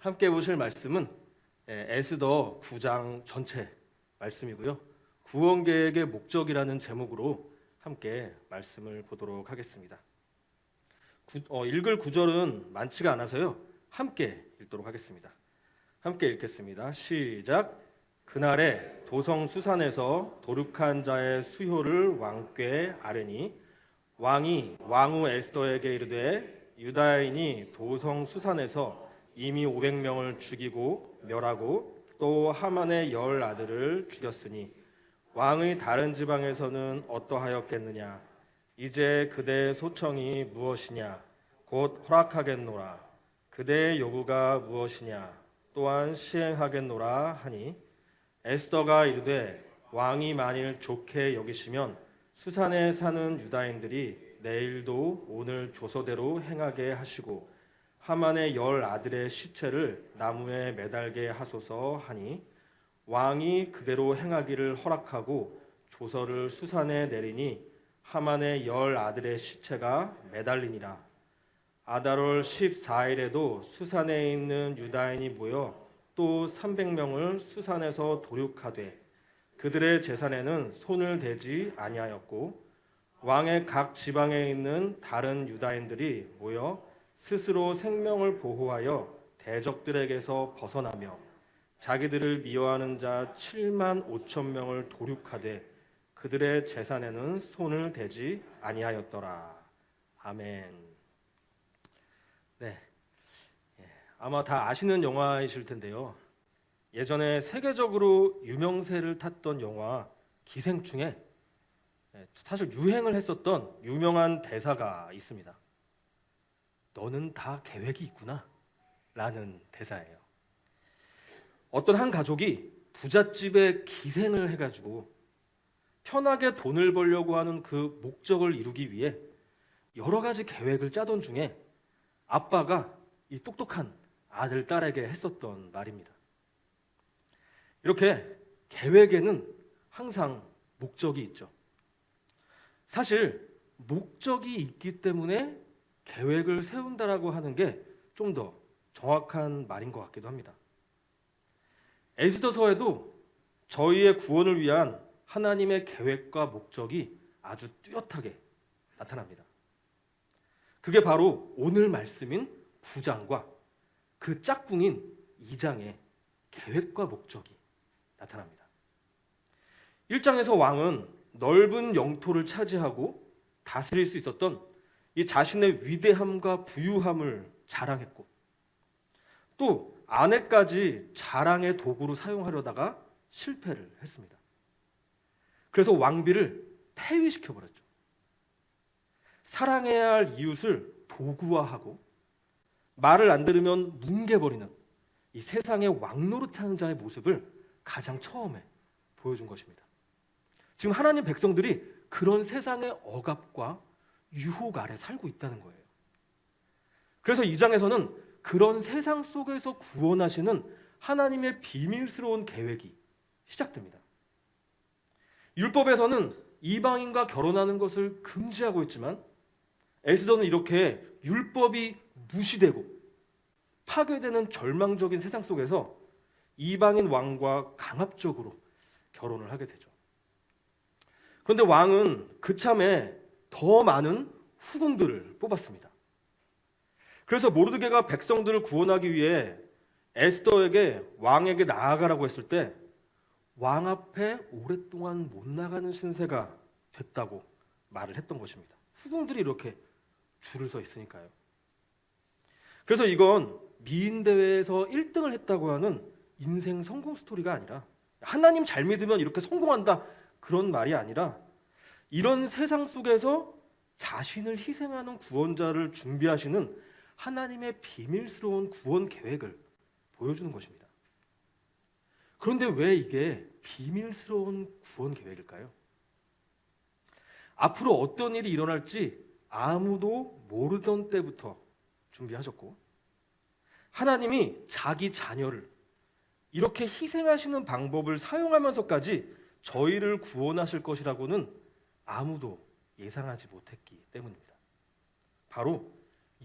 함께 보실 말씀은 에스더 9장 전체 말씀이고요. 구원 계획의 목적이라는 제목으로 함께 말씀을 보도록 하겠습니다. 읽을 구절은 많지가 않아서요. 함께 읽도록 하겠습니다. 함께 읽겠습니다. 시작. 그날에 도성 수산에서 도륙한 자의 수효를 왕께 아뢰니 왕이 왕후 에스더에게 이르되 유다인이 도성 수산에서 이미 500명을 죽이고 멸하고 또 하만의 10 아들을 죽였으니 왕의 다른 지방에서는 어떠하였겠느냐. 이제 그대의 소청이 무엇이냐. 곧 허락하겠노라. 그대의 요구가 무엇이냐. 또한 시행하겠노라 하니 에스더가 이르되 왕이 만일 좋게 여기시면 수산에 사는 유다인들이 내일도 오늘 조서대로 행하게 하시고 하만의 10 아들의 시체를 나무에 매달게 하소서 하니 왕이 그대로 행하기를 허락하고 조서를 수산에 내리니 하만의 10 아들의 시체가 매달리니라. 아달월 14일에도 수산에 있는 유다인이 모여 또 300명을 수산에서 도륙하되 그들의 재산에는 손을 대지 아니하였고 왕의 각 지방에 있는 다른 유다인들이 모여 스스로 생명을 보호하여 대적들에게서 벗어나며 자기들을 미워하는 자 7만 5천 명을 도륙하되 그들의 재산에는 손을 대지 아니하였더라. 아멘. 네, 아마 다 아시는 영화이실 텐데요. 예전에 세계적으로 유명세를 탔던 영화 기생충에 사실 유행을 했었던 유명한 대사가 있습니다. 너는 다 계획이 있구나 라는 대사예요. 어떤 한 가족이 부잣집에 기생을 해가지고 편하게 돈을 벌려고 하는 그 목적을 이루기 위해 여러 가지 계획을 짜던 중에 아빠가 이 똑똑한 아들, 딸에게 했었던 말입니다. 이렇게 계획에는 항상 목적이 있죠. 사실 목적이 있기 때문에 계획을 세운다라고 하는 게 좀 더 정확한 말인 것 같기도 합니다. 에스더서에도 저희의 구원을 위한 하나님의 계획과 목적이 아주 뚜렷하게 나타납니다. 그게 바로 오늘 말씀인 9장과 그 짝꿍인 2장의 계획과 목적이 나타납니다. 1장에서 왕은 넓은 영토를 차지하고 다스릴 수 있었던 이 자신의 위대함과 부유함을 자랑했고 또 아내까지 자랑의 도구로 사용하려다가 실패를 했습니다. 그래서 왕비를 폐위시켜버렸죠. 사랑해야 할 이웃을 도구화하고 말을 안 들으면 뭉개버리는 이 세상의 왕노릇하는 자의 모습을 가장 처음에 보여준 것입니다. 지금 하나님 백성들이 그런 세상의 억압과 유혹 아래 살고 있다는 거예요. 그래서 2장에서는 그런 세상 속에서 구원하시는 하나님의 비밀스러운 계획이 시작됩니다. 율법에서는 이방인과 결혼하는 것을 금지하고 있지만 에스더는 이렇게 율법이 무시되고 파괴되는 절망적인 세상 속에서 이방인 왕과 강압적으로 결혼을 하게 되죠. 그런데 왕은 그참에 더 많은 후궁들을 뽑았습니다. 그래서 모르드게가 백성들을 구원하기 위해 에스더에게 왕에게 나아가라고 했을 때 왕 앞에 오랫동안 못 나가는 신세가 됐다고 말을 했던 것입니다. 후궁들이 이렇게 줄을 서 있으니까요. 그래서 이건 미인대회에서 1등을 했다고 하는 인생 성공 스토리가 아니라 하나님 잘 믿으면 이렇게 성공한다 그런 말이 아니라 이런 세상 속에서 자신을 희생하는 구원자를 준비하시는 하나님의 비밀스러운 구원 계획을 보여주는 것입니다. 그런데 왜 이게 비밀스러운 구원 계획일까요? 앞으로 어떤 일이 일어날지 아무도 모르던 때부터 준비하셨고 하나님이 자기 자녀를 이렇게 희생하시는 방법을 사용하면서까지 저희를 구원하실 것이라고는 아무도 예상하지 못했기 때문입니다. 바로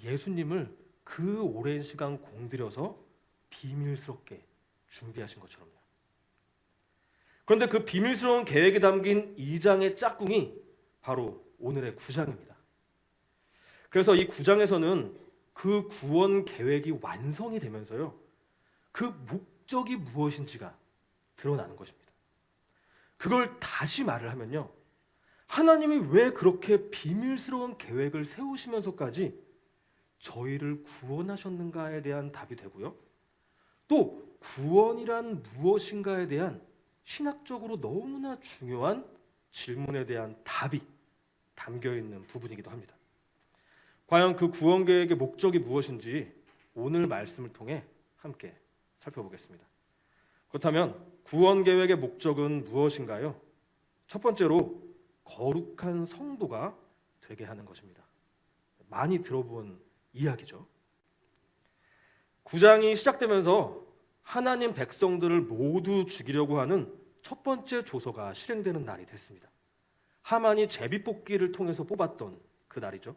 예수님을 그 오랜 시간 공들여서 비밀스럽게 준비하신 것처럼요. 그런데 그 비밀스러운 계획이 담긴 2장의 짝꿍이 바로 오늘의 9장입니다. 그래서 이 9장에서는 그 구원 계획이 완성이 되면서요, 그 목적이 무엇인지가 드러나는 것입니다. 그걸 다시 말을 하면요, 하나님이 왜 그렇게 비밀스러운 계획을 세우시면서까지 저희를 구원하셨는가에 대한 답이 되고요, 또 구원이란 무엇인가에 대한 신학적으로 너무나 중요한 질문에 대한 답이 담겨 있는 부분이기도 합니다. 과연 그 구원 계획의 목적이 무엇인지 오늘 말씀을 통해 함께 살펴보겠습니다. 그렇다면 구원 계획의 목적은 무엇인가요? 첫 번째로 거룩한 성도가 되게 하는 것입니다. 많이 들어본 이야기죠. 9장이 시작되면서 하나님 백성들을 모두 죽이려고 하는 첫 번째 조서가 실행되는 날이 됐습니다. 하만이 제비뽑기를 통해서 뽑았던 그 날이죠.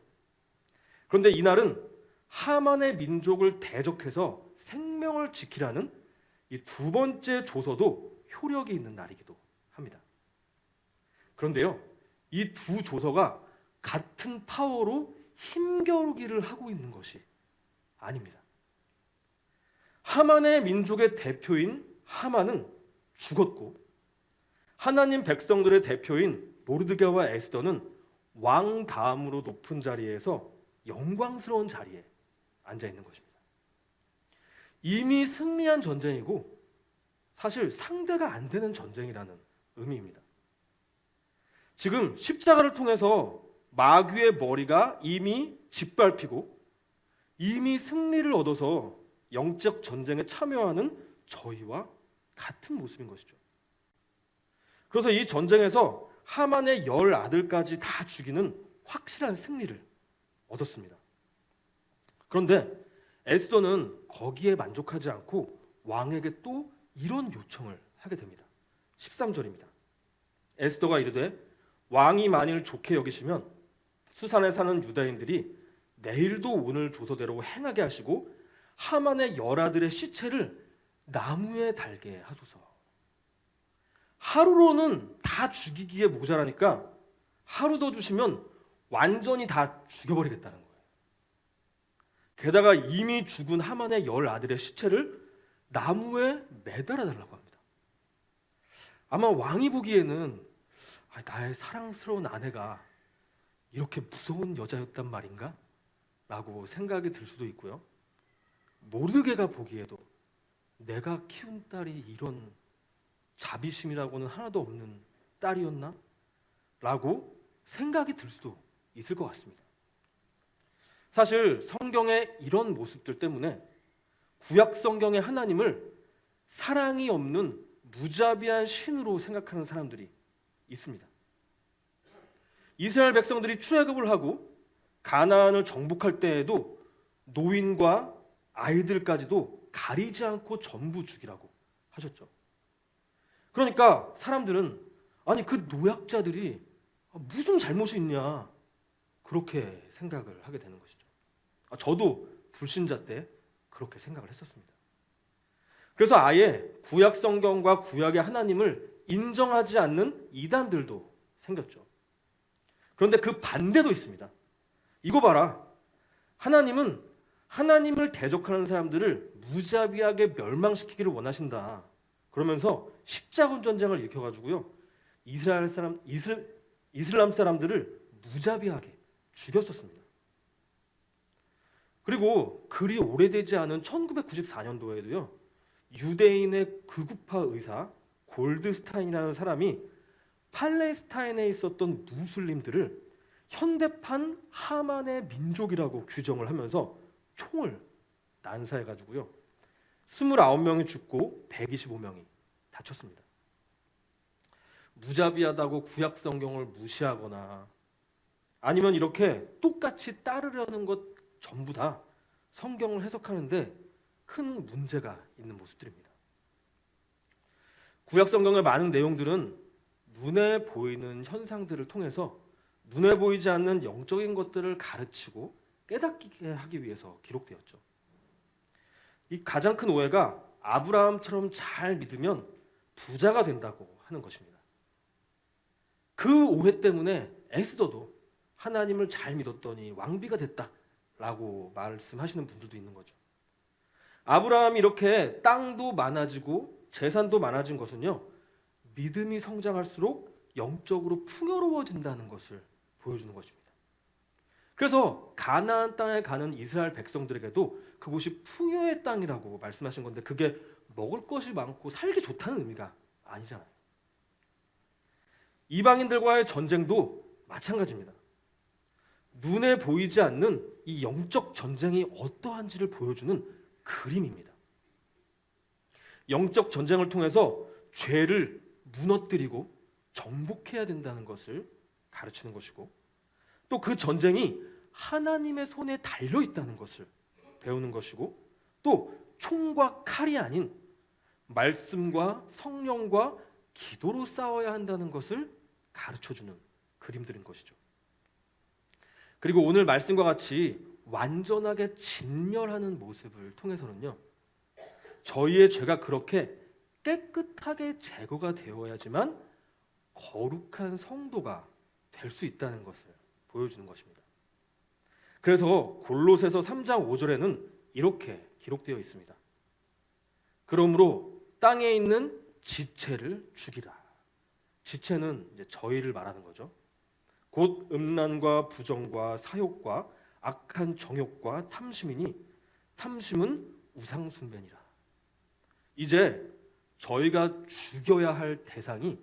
그런데 이날은 하만의 민족을 대적해서 생명을 지키라는 이 두 번째 조서도 효력이 있는 날이기도 합니다. 그런데요, 이 두 조서가 같은 파워로 힘겨루기를 하고 있는 것이 아닙니다. 하만의 민족의 대표인 하만은 죽었고, 하나님 백성들의 대표인 모르드게와 에스더는 왕 다음으로 높은 자리에서 영광스러운 자리에 앉아 있는 것입니다. 이미 승리한 전쟁이고 사실 상대가 안 되는 전쟁이라는 의미입니다. 지금 십자가를 통해서 마귀의 머리가 이미 짓밟히고 이미 승리를 얻어서 영적 전쟁에 참여하는 저희와 같은 모습인 것이죠. 그래서 이 전쟁에서 하만의 10 아들까지 다 죽이는 확실한 승리를 얻었습니다. 그런데 에스더는 거기에 만족하지 않고 왕에게 또 이런 요청을 하게 됩니다. 13절입니다. 에스더가 이르되 왕이 만일 좋게 여기시면 수산에 사는 유다인들이 내일도 오늘 조서대로 행하게 하시고 하만의 10 아들의 시체를 나무에 달게 하소서. 하루로는 다 죽이기에 모자라니까 하루 더 주시면 완전히 다 죽여버리겠다는 거예요. 게다가 이미 죽은 하만의 10 아들의 시체를 나무에 매달아 달라고 합니다. 아마 왕이 보기에는 나의 사랑스러운 아내가 이렇게 무서운 여자였단 말인가? 라고 생각이 들 수도 있고요. 모르게가 보기에도 내가 키운 딸이 이런 자비심이라고는 하나도 없는 딸이었나? 라고 생각이 들 수도 있을 것 같습니다. 사실 성경의 이런 모습들 때문에 구약 성경의 하나님을 사랑이 없는 무자비한 신으로 생각하는 사람들이 있습니다. 이스라엘 백성들이 출애굽을 하고 가나안을 정복할 때에도 노인과 아이들까지도 가리지 않고 전부 죽이라고 하셨죠. 그러니까 사람들은 아니 그 노약자들이 무슨 잘못이 있냐 그렇게 생각을 하게 되는 것이죠. 저도 불신자 때 그렇게 생각을 했었습니다. 그래서 아예 구약 성경과 구약의 하나님을 인정하지 않는 이단들도 생겼죠. 그런데 그 반대도 있습니다. 이거 봐라. 하나님은 하나님을 대적하는 사람들을 무자비하게 멸망시키기를 원하신다. 그러면서 십자군 전쟁을 일으켜가지고요, 이슬람 사람들을 무자비하게 죽였었습니다. 그리고 그리 오래되지 않은 1994년도에도요 유대인의 극우파 의사 골드스타인이라는 사람이 팔레스타인에 있었던 무슬림들을 현대판 하만의 민족이라고 규정을 하면서 총을 난사해가지고요 29명이 죽고 125명이 다쳤습니다. 무자비하다고 구약 성경을 무시하거나 아니면 이렇게 똑같이 따르려는 것 전부 다 성경을 해석하는데 큰 문제가 있는 모습들입니다. 구약 성경의 많은 내용들은 눈에 보이는 현상들을 통해서 눈에 보이지 않는 영적인 것들을 가르치고 깨닫게 하기 위해서 기록되었죠. 이 가장 큰 오해가 아브라함처럼 잘 믿으면 부자가 된다고 하는 것입니다. 그 오해 때문에 에스더도 하나님을 잘 믿었더니 왕비가 됐다라고 말씀하시는 분들도 있는 거죠. 아브라함이 이렇게 땅도 많아지고 재산도 많아진 것은요, 믿음이 성장할수록 영적으로 풍요로워진다는 것을 보여주는 것입니다. 그래서 가나안 땅에 가는 이스라엘 백성들에게도 그곳이 풍요의 땅이라고 말씀하신 건데, 그게 먹을 것이 많고 살기 좋다는 의미가 아니잖아요. 이방인들과의 전쟁도 마찬가지입니다. 눈에 보이지 않는 이 영적 전쟁이 어떠한지를 보여주는 그림입니다. 영적 전쟁을 통해서 죄를 무너뜨리고 정복해야 된다는 것을 가르치는 것이고, 또 그 전쟁이 하나님의 손에 달려 있다는 것을 배우는 것이고, 또 총과 칼이 아닌 말씀과 성령과 기도로 싸워야 한다는 것을 가르쳐주는 그림들인 것이죠. 그리고 오늘 말씀과 같이 완전하게 진멸하는 모습을 통해서는요, 저희의 죄가 그렇게 깨끗하게 제거가 되어야지만 거룩한 성도가 될 수 있다는 것을 보여주는 것입니다. 그래서 골로새서 3장 5절에는 이렇게 기록되어 있습니다. 그러므로 땅에 있는 지체를 죽이라. 지체는 이제 저희를 말하는 거죠. 곧 음란과 부정과 사욕과 악한 정욕과 탐심이니 탐심은 우상숭배니라. 이제 저희가 죽여야 할 대상이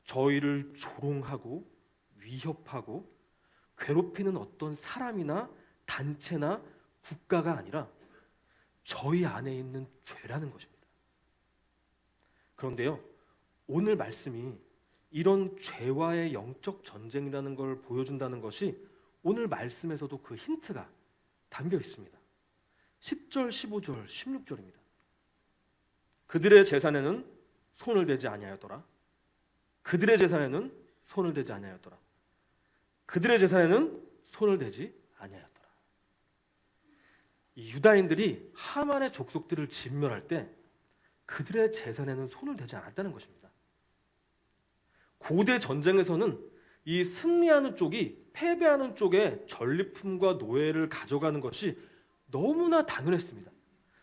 저희를 조롱하고 위협하고 괴롭히는 어떤 사람이나 단체나 국가가 아니라 저희 안에 있는 죄라는 것입니다. 그런데요, 오늘 말씀이 이런 죄와의 영적 전쟁이라는 걸 보여준다는 것이 오늘 말씀에서도 그 힌트가 담겨 있습니다. 10절, 15절, 16절입니다. 그들의 재산에는 손을 대지 아니하였더라. 그들의 재산에는 손을 대지 아니하였더라. 그들의 재산에는 손을 대지 아니하였더라. 이 유다인들이 하만의 족속들을 진멸할 때 그들의 재산에는 손을 대지 않았다는 것입니다. 고대 전쟁에서는 이 승리하는 쪽이 패배하는 쪽에 전리품과 노예를 가져가는 것이 너무나 당연했습니다.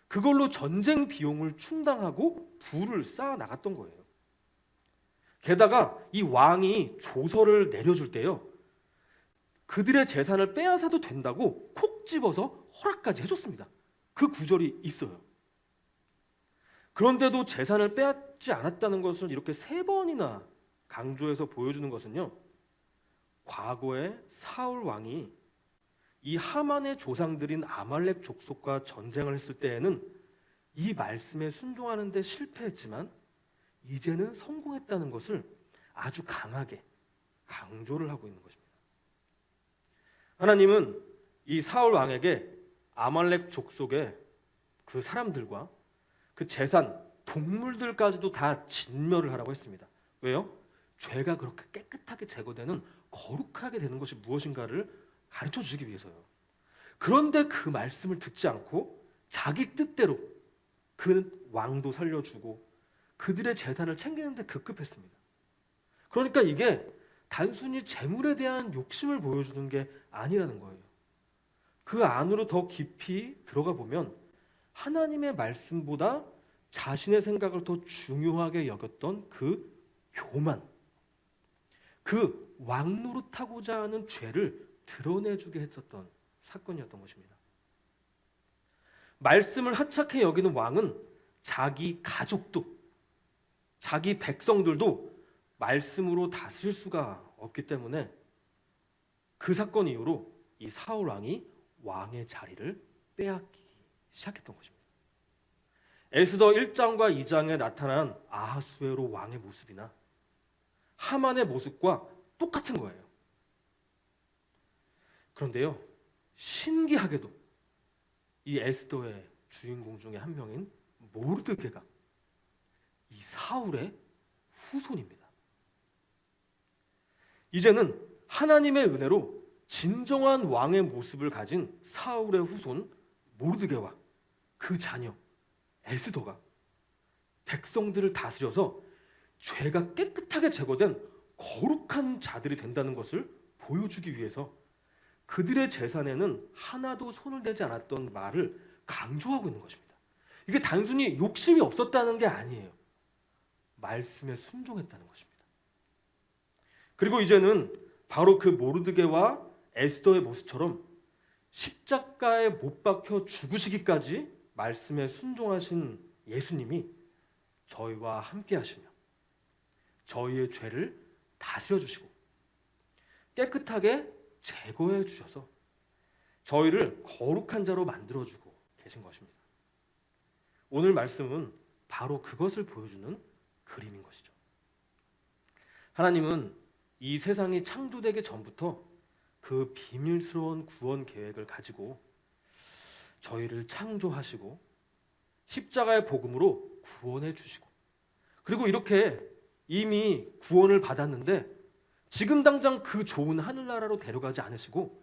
그걸로 전쟁 비용을 충당하고 부를 쌓아 나갔던 거예요. 게다가 이 왕이 조서를 내려줄 때요, 그들의 재산을 빼앗아도 된다고 콕 집어서 허락까지 해줬습니다. 그 구절이 있어요. 그런데도 재산을 빼앗지 않았다는 것을 이렇게 3번이나 강조해서 보여주는 것은요, 과거에 사울 왕이 이 하만의 조상들인 아말렉 족속과 전쟁을 했을 때에는 이 말씀에 순종하는 데 실패했지만 이제는 성공했다는 것을 아주 강하게 강조를 하고 있는 것입니다. 하나님은 이 사울 왕에게 아말렉 족속의 그 사람들과 그 재산, 동물들까지도 다 진멸을 하라고 했습니다. 왜요? 죄가 그렇게 깨끗하게 제거되는 거룩하게 되는 것이 무엇인가를 가르쳐 주기 위해서요. 그런데 그 말씀을 듣지 않고 자기 뜻대로 그 왕도 살려주고 그들의 재산을 챙기는 데 급급했습니다. 그러니까 이게 단순히 재물에 대한 욕심을 보여주는 게 아니라는 거예요. 그 안으로 더 깊이 들어가 보면 하나님의 말씀보다 자신의 생각을 더 중요하게 여겼던 그 교만, 그 왕노릇하고자 하는 죄를 드러내주게 했었던 사건이었던 것입니다. 말씀을 하찮게 여기는 왕은 자기 가족도, 자기 백성들도 말씀으로 다스릴 수가 없기 때문에 그 사건 이후로 이 사울 왕이 왕의 자리를 빼앗기 시작했던 것입니다. 에스더 1장과 2장에 나타난 아하수에로 왕의 모습이나 하만의 모습과 똑같은 거예요. 그런데요, 신기하게도 이 에스더의 주인공 중에 한 명인 모르드게가 이 사울의 후손입니다. 이제는 하나님의 은혜로 진정한 왕의 모습을 가진 사울의 후손 모르드게와 그 자녀 에스더가 백성들을 다스려서 죄가 깨끗하게 제거된 거룩한 자들이 된다는 것을 보여주기 위해서 그들의 재산에는 하나도 손을 대지 않았던 말을 강조하고 있는 것입니다. 이게 단순히 욕심이 없었다는 게 아니에요. 말씀에 순종했다는 것입니다. 그리고 이제는 바로 그 모르드게와 에스더의 모습처럼 십자가에 못 박혀 죽으시기까지 말씀에 순종하신 예수님이 저희와 함께 하시며 저희의 죄를 다스려 주시고 깨끗하게 제거해 주셔서 저희를 거룩한 자로 만들어 주고 계신 것입니다. 오늘 말씀은 바로 그것을 보여주는 그림인 것이죠. 하나님은 이 세상이 창조되기 전부터 그 비밀스러운 구원 계획을 가지고 저희를 창조하시고 십자가의 복음으로 구원해 주시고 그리고 이렇게 이미 구원을 받았는데 지금 당장 그 좋은 하늘나라로 데려가지 않으시고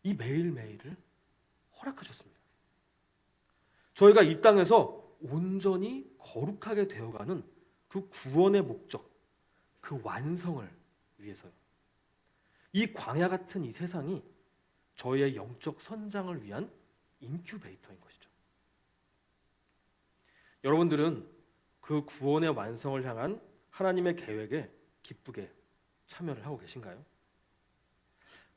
이 매일매일을 허락하셨습니다. 저희가 이 땅에서 온전히 거룩하게 되어가는 그 구원의 목적, 그 완성을 위해서요. 이 광야 같은 이 세상이 저희의 영적 선장을 위한 인큐베이터인 것이죠. 여러분들은 그 구원의 완성을 향한 하나님의 계획에 기쁘게 참여를 하고 계신가요?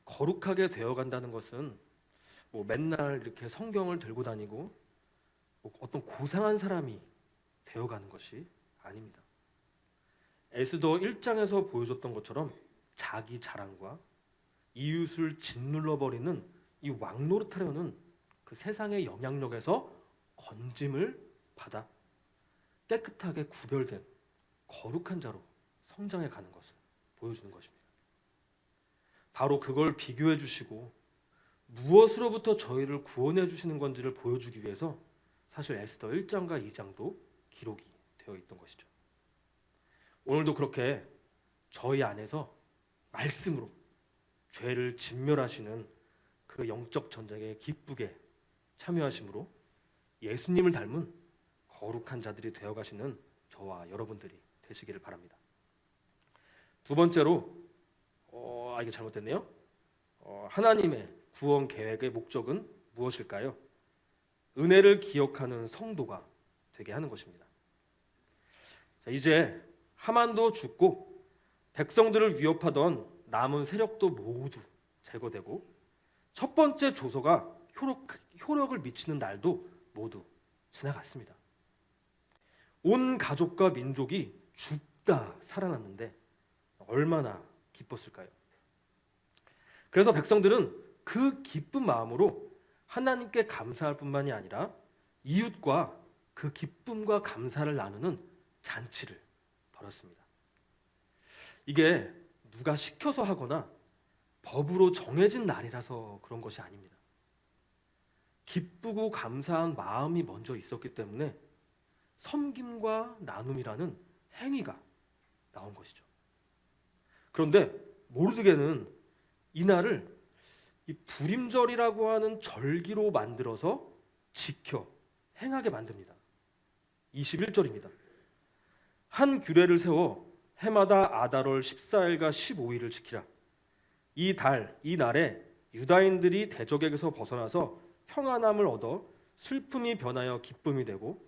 거룩하게 되어간다는 것은 맨날 이렇게 성경을 들고 다니고 어떤 고상한 사람이 되어가는 것이 아닙니다. 에스더 1장에서 보여줬던 것처럼 자기 자랑과 이웃을 짓눌러버리는 이 왕노릇하려는 그 세상의 영향력에서 건짐을 받아 깨끗하게 구별된 거룩한 자로 성장해 가는 것을 보여주는 것입니다. 바로 그걸 비교해 주시고 무엇으로부터 저희를 구원해 주시는 건지를 보여주기 위해서 사실 에스더 1장과 2장도 기록이 되어 있던 것이죠. 오늘도 그렇게 저희 안에서 말씀으로 죄를 진멸하시는 그 영적 전쟁에 기쁘게 참여하심으로 예수님을 닮은 거룩한 자들이 되어가시는 저와 여러분들이 되시기를 바랍니다. 두 번째로 이게 잘못됐네요. 하나님의 구원 계획의 목적은 무엇일까요? 은혜를 기억하는 성도가 되게 하는 것입니다. 자, 이제 하만도 죽고 백성들을 위협하던 남은 세력도 모두 제거되고 첫 번째 조서가 효력을 미치는 날도 모두 지나갔습니다. 온 가족과 민족이 죽다 살아났는데 얼마나 기뻤을까요? 그래서 백성들은 그 기쁜 마음으로 하나님께 감사할 뿐만이 아니라 이웃과 그 기쁨과 감사를 나누는 잔치를 벌였습니다. 이게 누가 시켜서 하거나 법으로 정해진 날이라서 그런 것이 아닙니다. 기쁘고 감사한 마음이 먼저 있었기 때문에 섬김과 나눔이라는 행위가 나온 것이죠. 그런데 모르드게는 이날을 이 불임절이라고 하는 절기로 만들어서 지켜 행하게 만듭니다. 21절입니다. 한 규례를 세워 해마다 아달월 14일과 15일을 지키라. 이 날에 유다인들이 대적에게서 벗어나서 평안함을 얻어 슬픔이 변하여 기쁨이 되고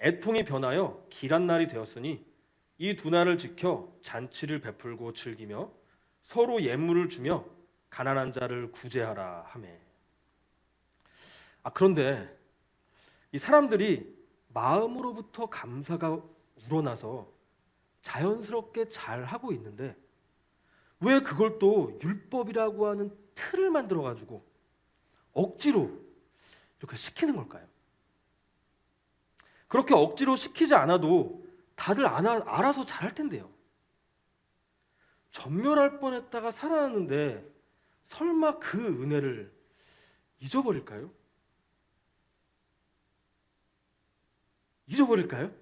애통이 변하여 길한 날이 되었으니 이 두 날을 지켜 잔치를 베풀고 즐기며 서로 예물을 주며 가난한 자를 구제하라 하매. 그런데 이 사람들이 마음으로부터 감사가 우러나서 자연스럽게 잘 하고 있는데 왜 그걸 또 율법이라고 하는 틀을 만들어 가지고 억지로 이렇게 시키는 걸까요? 그렇게 억지로 시키지 않아도 다들 알아서 잘할 텐데요. 전멸할 뻔했다가 살아났는데 설마 그 은혜를 잊어버릴까요? 잊어버릴까요?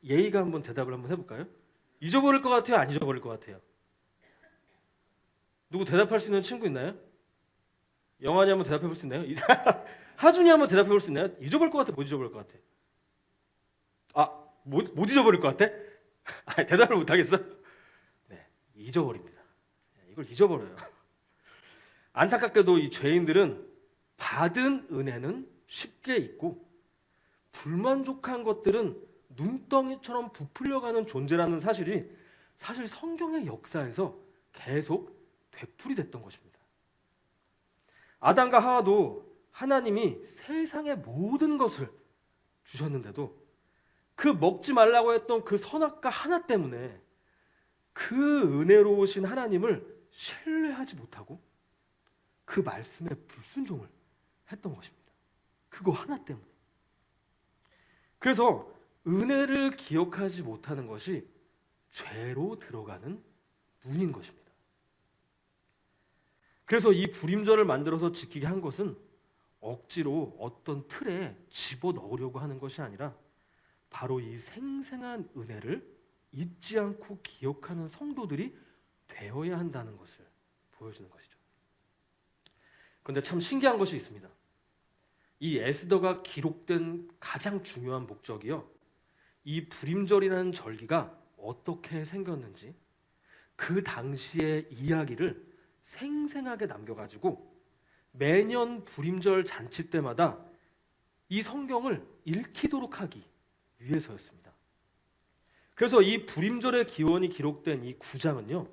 예의가 한번 대답을 한번 해볼까요? 잊어버릴 것 같아요? 안 잊어버릴 것 같아요? 누구 대답할 수 있는 친구 있나요? 영환이 한번 대답해 볼 수 있나요? 하준이 한번 대답해 볼 수 있나요? 잊어버릴 것 같아, 못 잊어버릴 것 같아? 못 잊어버릴 것 같아? 대답을 못 하겠어? 네, 잊어버립니다. 이걸 잊어버려요. 안타깝게도 이 죄인들은 받은 은혜는 쉽게 잊고 불만족한 것들은 눈덩이처럼 부풀려가는 존재라는 사실이 사실 성경의 역사에서 계속 되풀이됐던 것입니다. 아담과 하와도 하나님이 세상의 모든 것을 주셨는데도 그 먹지 말라고 했던 그 선악과 하나 때문에 그 은혜로우신 하나님을 신뢰하지 못하고 그 말씀에 불순종을 했던 것입니다. 그거 하나 때문에. 그래서 은혜를 기억하지 못하는 것이 죄로 들어가는 문인 것입니다. 그래서 이 불임절을 만들어서 지키게 한 것은 억지로 어떤 틀에 집어넣으려고 하는 것이 아니라 바로 이 생생한 은혜를 잊지 않고 기억하는 성도들이 되어야 한다는 것을 보여주는 것이죠. 그런데 참 신기한 것이 있습니다. 이 에스더가 기록된 가장 중요한 목적이요, 이 불임절이라는 절기가 어떻게 생겼는지 그 당시의 이야기를 생생하게 남겨가지고 매년 불임절 잔치 때마다 이 성경을 읽히도록 하기 위해서였습니다. 그래서 이 불임절의 기원이 기록된 이 9장은요,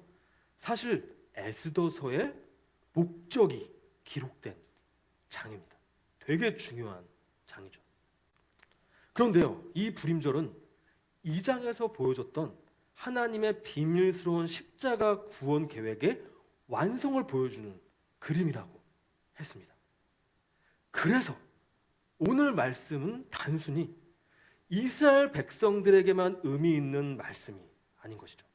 사실 에스더서의 목적이 기록된 장입니다. 되게 중요한 장이죠. 그런데요, 이 불임절은 2장에서 보여줬던 하나님의 비밀스러운 십자가 구원 계획의 완성을 보여주는 그림이라고 했습니다. 그래서 오늘 말씀은 단순히 이스라엘 백성들에게만 의미 있는 말씀이 아닌 것이죠.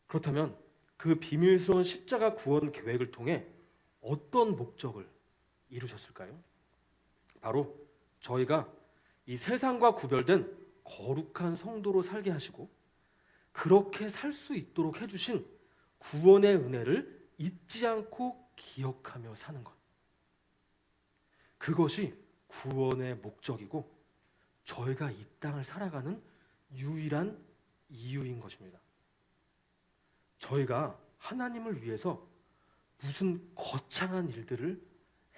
그렇다면 그 비밀스러운 십자가 구원 계획을 통해 어떤 목적을 이루셨을까요? 바로 저희가 이 세상과 구별된 거룩한 성도로 살게 하시고 그렇게 살 수 있도록 해주신 구원의 은혜를 잊지 않고 기억하며 사는 것, 그것이 구원의 목적이고 저희가 이 땅을 살아가는 유일한 이유인 것입니다. 저희가 하나님을 위해서 무슨 거창한 일들을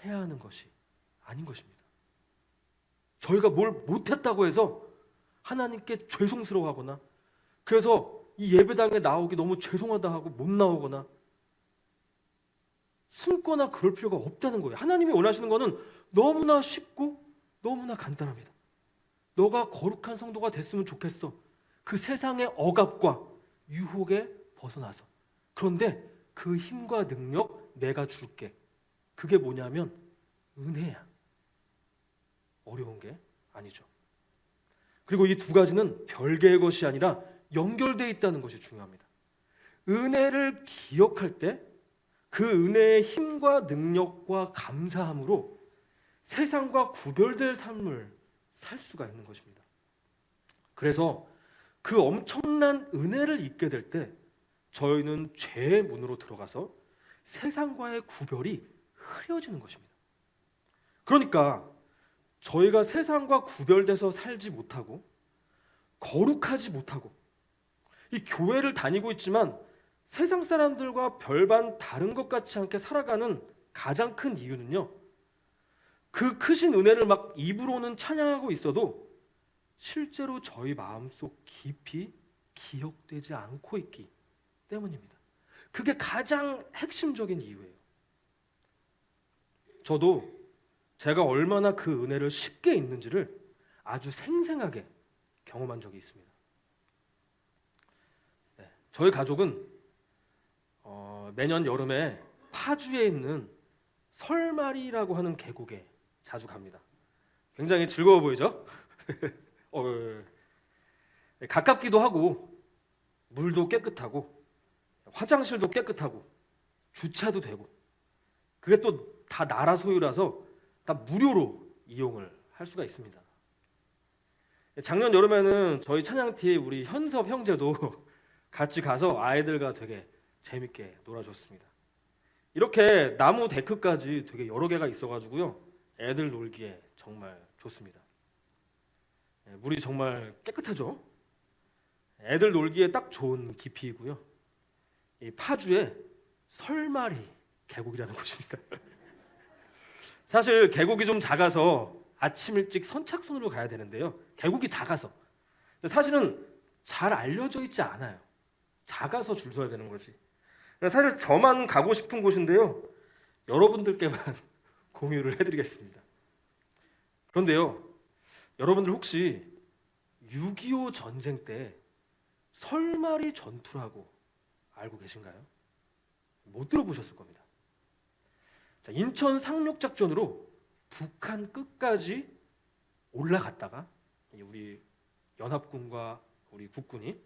해야 하는 것이 아닌 것입니다. 저희가 뭘 못했다고 해서 하나님께 죄송스러워하거나 그래서 이 예배당에 나오기 너무 죄송하다 하고 못 나오거나 숨거나 그럴 필요가 없다는 거예요. 하나님이 원하시는 것은 너무나 쉽고 너무나 간단합니다. 너가 거룩한 성도가 됐으면 좋겠어. 그 세상의 억압과 유혹에 벗어나서. 그런데 그 힘과 능력 내가 줄게. 그게 뭐냐면 은혜야. 어려운 게 아니죠. 그리고 이 두 가지는 별개의 것이 아니라 연결되어 있다는 것이 중요합니다. 은혜를 기억할 때 그 은혜의 힘과 능력과 감사함으로 세상과 구별될 삶을 살 수가 있는 것입니다. 그래서 그 엄청난 은혜를 잊게 될 때 저희는 죄의 문으로 들어가서 세상과의 구별이 흐려지는 것입니다. 그러니까 저희가 세상과 구별돼서 살지 못하고 거룩하지 못하고 이 교회를 다니고 있지만 세상 사람들과 별반 다른 것 같지 않게 살아가는 가장 큰 이유는요, 그 크신 은혜를 막 입으로는 찬양하고 있어도 실제로 저희 마음속 깊이 기억되지 않고 있기 때문입니다. 그게 가장 핵심적인 이유예요. 저도 제가 얼마나 그 은혜를 쉽게 잊는지를 아주 생생하게 경험한 적이 있습니다. 네, 저희 가족은 매년 여름에 파주에 있는 설마리라고 하는 계곡에 자주 갑니다. 굉장히 즐거워 보이죠? 가깝기도 하고 물도 깨끗하고 화장실도 깨끗하고 주차도 되고 그게 또 다 나라 소유라서 다 무료로 이용을 할 수가 있습니다. 작년 여름에는 저희 찬양팀 우리 현섭 형제도 같이 가서 아이들과 되게 재밌게 놀아줬습니다. 이렇게 나무 데크까지 되게 여러 개가 있어가지고요, 애들 놀기에 정말 좋습니다. 물이 정말 깨끗하죠. 애들 놀기에 딱 좋은 깊이이고요. 이 파주에 설마리 계곡이라는 곳입니다. 사실 계곡이 좀 작아서 아침 일찍 선착순으로 가야 되는데요. 계곡이 작아서 사실은 잘 알려져 있지 않아요. 작아서 줄 서야 되는 거지. 사실 저만 가고 싶은 곳인데요. 여러분들께만 공유를 해드리겠습니다. 그런데요, 여러분들 혹시 6.25 전쟁 때 설마리 전투라고 알고 계신가요? 못 들어보셨을 겁니다. 자, 인천 상륙작전으로 북한 끝까지 올라갔다가 우리 연합군과 우리 국군이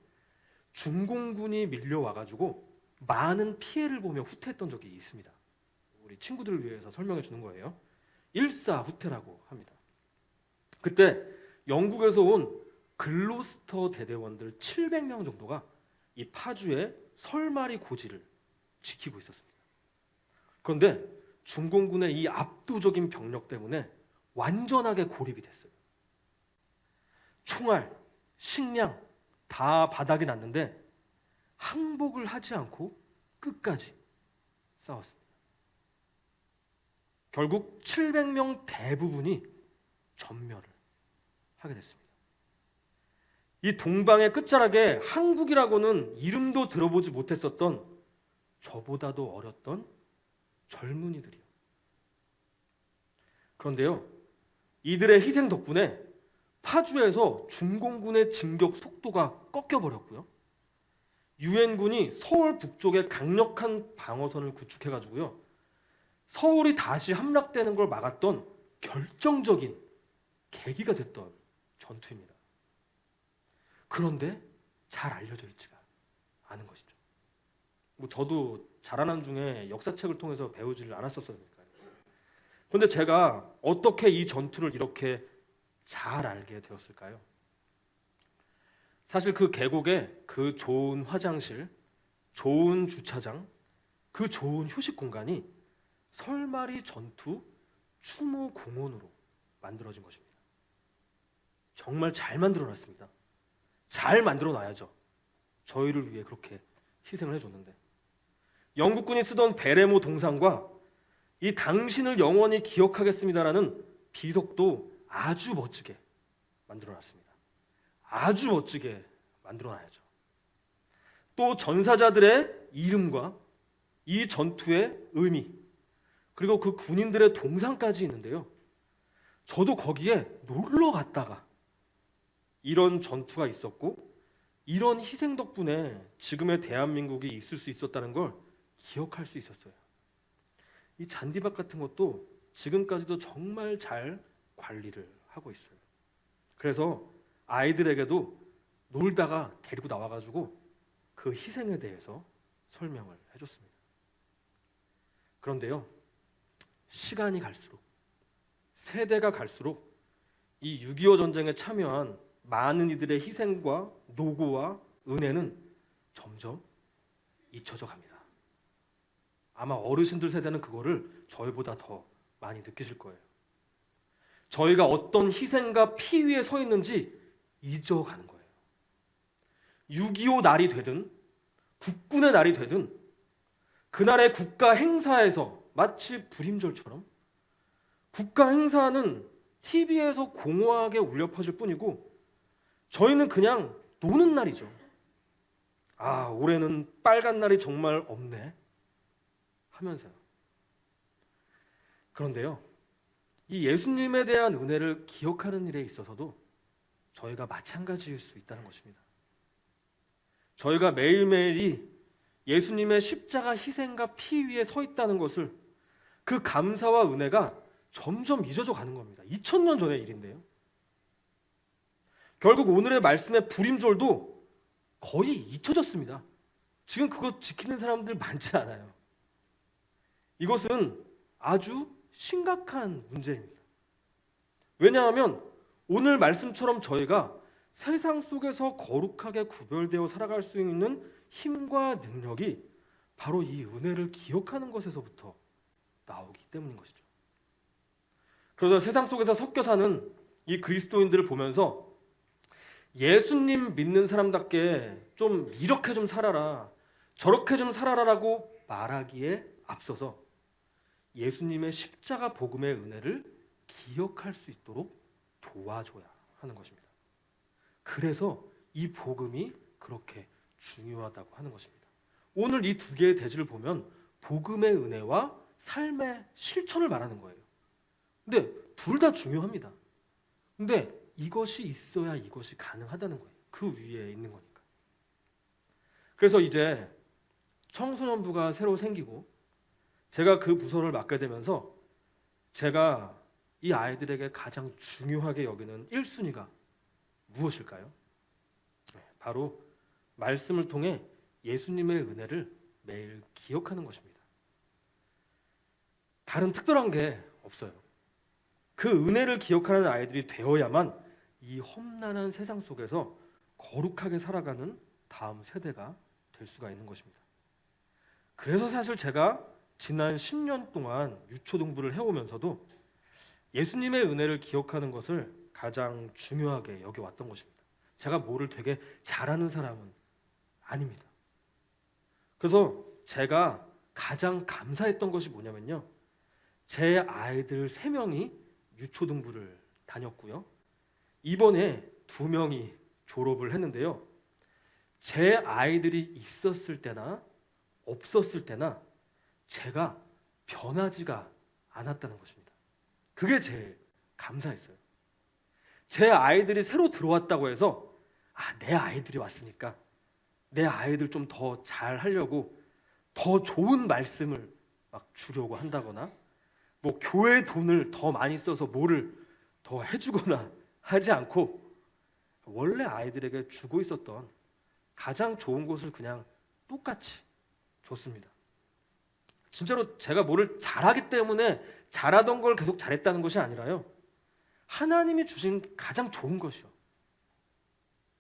중공군이 밀려와가지고 많은 피해를 보며 후퇴했던 적이 있습니다. 우리 친구들을 위해서 설명해 주는 거예요. 일사후퇴라고 합니다. 그때 영국에서 온 글로스터 대대원들 700명 정도가 이 파주의 설마리 고지를 지키고 있었습니다. 그런데 중공군의 이 압도적인 병력 때문에 완전하게 고립이 됐어요. 총알, 식량 다 바닥이 났는데 항복을 하지 않고 끝까지 싸웠습니다. 결국 700명 대부분이 전멸을 하게 됐습니다. 이 동방의 끝자락에 한국이라고는 이름도 들어보지 못했었던 저보다도 어렸던 젊은이들이요. 그런데요, 이들의 희생 덕분에 파주에서 중공군의 진격 속도가 꺾여버렸고요. 유엔군이 서울 북쪽에 강력한 방어선을 구축해가지고요, 서울이 다시 함락되는 걸 막았던 결정적인 계기가 됐던 전투입니다. 그런데 잘 알려져 있지가 않은 것이죠. 저도 자라난 중에 역사책을 통해서 배우지를 않았었으니까요. 그런데 제가 어떻게 이 전투를 이렇게 잘 알게 되었을까요? 사실 그 계곡에 그 좋은 화장실, 좋은 주차장, 그 좋은 휴식 공간이 설마리 전투 추모 공원으로 만들어진 것입니다. 정말 잘 만들어놨습니다. 잘 만들어놔야죠. 저희를 위해 그렇게 희생을 해줬는데, 영국군이 쓰던 베레모 동상과 이 당신을 영원히 기억하겠습니다라는 비석도 아주 멋지게 만들어놨습니다. 아주 멋지게 만들어놔야죠. 또 전사자들의 이름과 이 전투의 의미, 그리고 그 군인들의 동상까지 있는데요. 저도 거기에 놀러 갔다가 이런 전투가 있었고 이런 희생 덕분에 지금의 대한민국이 있을 수 있었다는 걸 기억할 수 있었어요. 이 잔디밭 같은 것도 지금까지도 정말 잘 관리를 하고 있어요. 그래서 아이들에게도 놀다가 데리고 나와가지고 그 희생에 대해서 설명을 해줬습니다. 그런데요, 시간이 갈수록, 세대가 갈수록 이 6.25 전쟁에 참여한 많은 이들의 희생과 노고와 은혜는 점점 잊혀져 갑니다. 아마 어르신들 세대는 그거를 저희보다 더 많이 느끼실 거예요. 저희가 어떤 희생과 피 위에 서 있는지 잊어가는 거예요. 6.25 날이 되든 국군의 날이 되든 그날의 국가 행사에서 마치 불임절처럼 국가 행사는 TV에서 공허하게 울려 퍼질 뿐이고 저희는 그냥 노는 날이죠. 아, 올해는 빨간 날이 정말 없네 하면서요. 그런데요, 이 예수님에 대한 은혜를 기억하는 일에 있어서도 저희가 마찬가지일 수 있다는 것입니다. 저희가 매일매일이 예수님의 십자가 희생과 피 위에 서 있다는 것을, 그 감사와 은혜가 점점 잊어져 가는 겁니다. 2000년 전의 일인데요. 결국 오늘의 말씀의 불임절도 거의 잊혀졌습니다. 지금 그거 지키는 사람들 많지 않아요. 이것은 아주 심각한 문제입니다. 왜냐하면 오늘 말씀처럼 저희가 세상 속에서 거룩하게 구별되어 살아갈 수 있는 힘과 능력이 바로 이 은혜를 기억하는 것에서부터 나오기 때문인 것이죠. 그러자 세상 속에서 섞여 사는 이 그리스도인들을 보면서 예수님 믿는 사람답게 좀 이렇게 좀 살아라, 저렇게 좀 살아라라고 말하기에 앞서서 예수님의 십자가 복음의 은혜를 기억할 수 있도록 도와줘야 하는 것입니다. 그래서 이 복음이 그렇게 중요하다고 하는 것입니다. 오늘 이 두 개의 대지를 보면 복음의 은혜와 삶의 실천을 말하는 거예요. 근데 둘 다 중요합니다. 근데 이것이 있어야 이것이 가능하다는 거예요. 그 위에 있는 거니까. 그래서 이제 청소년부가 새로 생기고 제가 그 부서를 맡게 되면서 제가 이 아이들에게 가장 중요하게 여기는 1순위가 무엇일까요? 바로 말씀을 통해 예수님의 은혜를 매일 기억하는 것입니다. 다른 특별한 게 없어요. 그 은혜를 기억하는 아이들이 되어야만 이 험난한 세상 속에서 거룩하게 살아가는 다음 세대가 될 수가 있는 것입니다. 그래서 사실 제가 지난 10년 동안 유초등부를 해오면서도 예수님의 은혜를 기억하는 것을 가장 중요하게 여겨왔던 것입니다. 제가 뭐를 되게 잘하는 사람은 아닙니다. 그래서 제가 가장 감사했던 것이 뭐냐면요, 제 아이들 3명이 유초등부를 다녔고요, 이번에 2명이 졸업을 했는데요, 제 아이들이 있었을 때나 없었을 때나 제가 변하지가 않았다는 것입니다. 그게 제일 감사했어요. 제 아이들이 새로 들어왔다고 해서 내 아이들이 왔으니까 내 아이들 좀 더 잘하려고 더 좋은 말씀을 막 주려고 한다거나 뭐 교회 돈을 더 많이 써서 뭐를 더 해주거나 하지 않고 원래 아이들에게 주고 있었던 가장 좋은 것을 그냥 똑같이 줬습니다. 진짜로 제가 뭐를 잘하기 때문에 잘하던 걸 계속 잘했다는 것이 아니라요, 하나님이 주신 가장 좋은 것이요,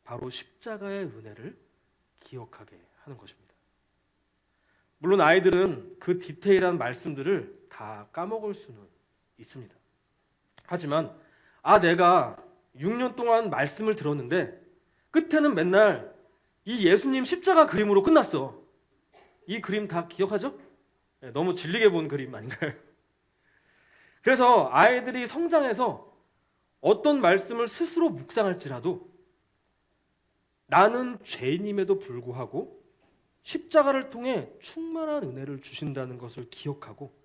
바로 십자가의 은혜를 기억하게 하는 것입니다. 물론 아이들은 그 디테일한 말씀들을 다 까먹을 수는 있습니다. 하지만 내가 6년 동안 말씀을 들었는데 끝에는 맨날 이 예수님 십자가 그림으로 끝났어. 이 그림 다 기억하죠? 너무 질리게 본 그림 아닌가요? 그래서 아이들이 성장해서 어떤 말씀을 스스로 묵상할지라도 나는 죄인임에도 불구하고 십자가를 통해 충만한 은혜를 주신다는 것을 기억하고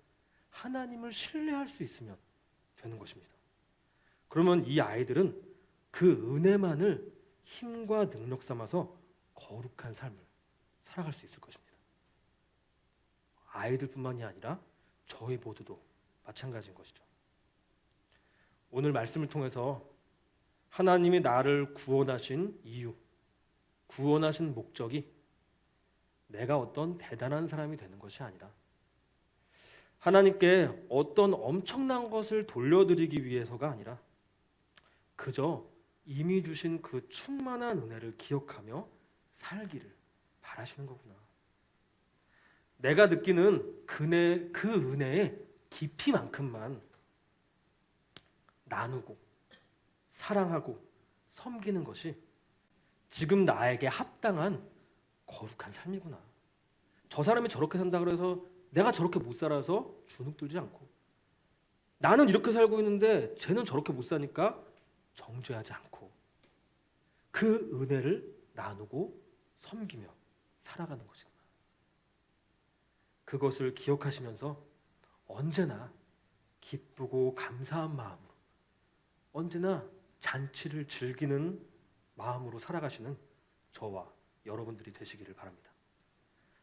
하나님을 신뢰할 수 있으면 되는 것입니다. 그러면 이 아이들은 그 은혜만을 힘과 능력 삼아서 거룩한 삶을 살아갈 수 있을 것입니다. 아이들뿐만이 아니라 저희 모두도 마찬가지인 것이죠. 오늘 말씀을 통해서 하나님이 나를 구원하신 이유, 구원하신 목적이 내가 어떤 대단한 사람이 되는 것이 아니라 하나님께 어떤 엄청난 것을 돌려드리기 위해서가 아니라 그저 이미 주신 그 충만한 은혜를 기억하며 살기를 바라시는 거구나. 내가 느끼는 그 은혜의 깊이만큼만 나누고 사랑하고 섬기는 것이 지금 나에게 합당한 거룩한 삶이구나. 저 사람이 저렇게 산다 그래서 내가 저렇게 못 살아서 주눅들지 않고, 나는 이렇게 살고 있는데 쟤는 저렇게 못 사니까 정죄하지 않고, 그 은혜를 나누고 섬기며 살아가는 것이구나. 그것을 기억하시면서 언제나 기쁘고 감사한 마음으로, 언제나 잔치를 즐기는 마음으로 살아가시는 저와 여러분들이 되시기를 바랍니다.